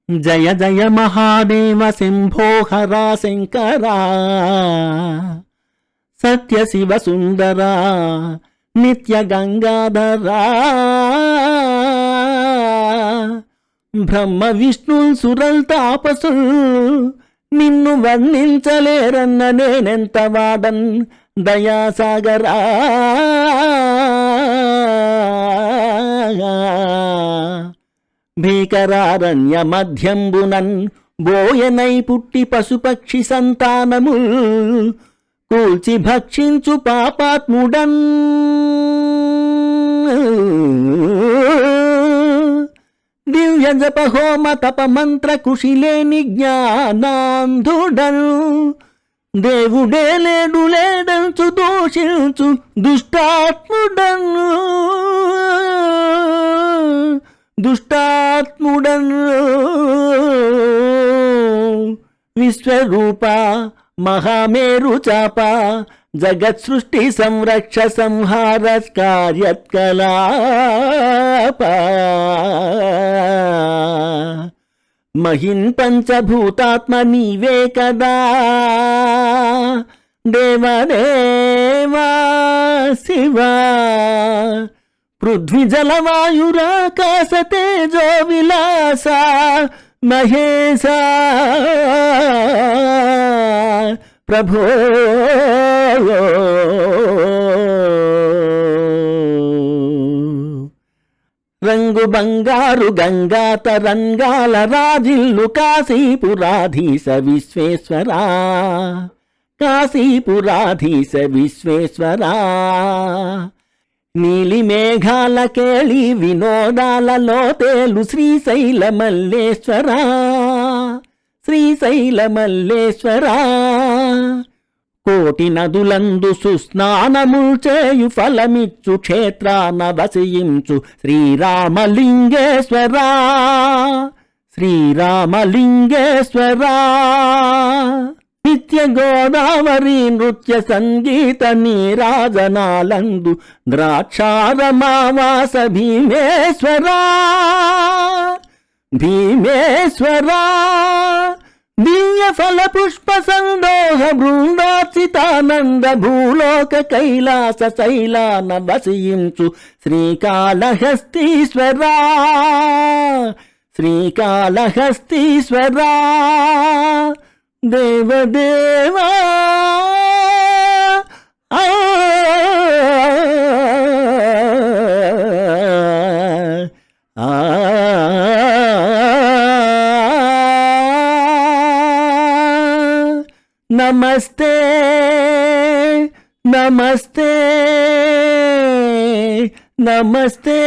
జయ జయ మహాదేవ శంభో హరా శంకరా సత్య శివ సుందరా నిత్య గంగాధరా బ్రహ్మ విష్ణుల్ సురల్ తాపసుల్ నిన్ను వర్ణించలేరన్న నేనెంత వాడన్ దయాసాగరా భీకరారణ్య మధ్యంబునన్ బోయనై పుట్టి పశుపక్షి సంతానముల్ కూల్చి భక్షించు పాపాత్ముడన్ దివ్య జప హోమ తప మంత్ర కుశిలేని జ్ఞానాంధుడన్ దేవుడే లేడు లేడంచు దూషించు దుష్టాత్ముడన్ విశ్వరూప మహామేరు చాప జగత్ సృష్టి సంరక్ష సంహార కార్యత్కలాప మహిన్ పంచభూతాత్మ నీవే కదా దేవదేవా శివా పృథ్వీ జలవాయురాకాశ తేజో విలాస మహేశ ప్రభో రంగు బంగారు గంగా తరంగాల రాజిల్లు కాశీపురాధీశ విశ్వేశ్వరా కాశీపురాధీశ విశ్వేశ్వరా నీలి మేఘాల కేళి వినోదాలలో తేలు శ్రీశైల మల్లేశ్వరా శ్రీశైల మల్లేశ్వరా కోటి నదులందు సుస్నానముల్ చేయు ఫలమిచ్చు క్షేత్రాన వసించు శ్రీరామలింగేశ్వరా శ్రీరామలింగేశ్వరా నిత్య గోదావరి నృత్య సంగీత నీరాజనాలందు ద్రాక్షారమావాస భీమేశ్వరా భీమేశ్వరా దివ్య ఫల పుష్ప సందోహ బృందార్చితానంద భూలోక కైలాస శైలాన వసించు శ్రీకాళహస్తీశ్వరా శ్రీకాళహస్తీశ్వరా దేవదేవా నమస్తే నమస్తే నమస్తే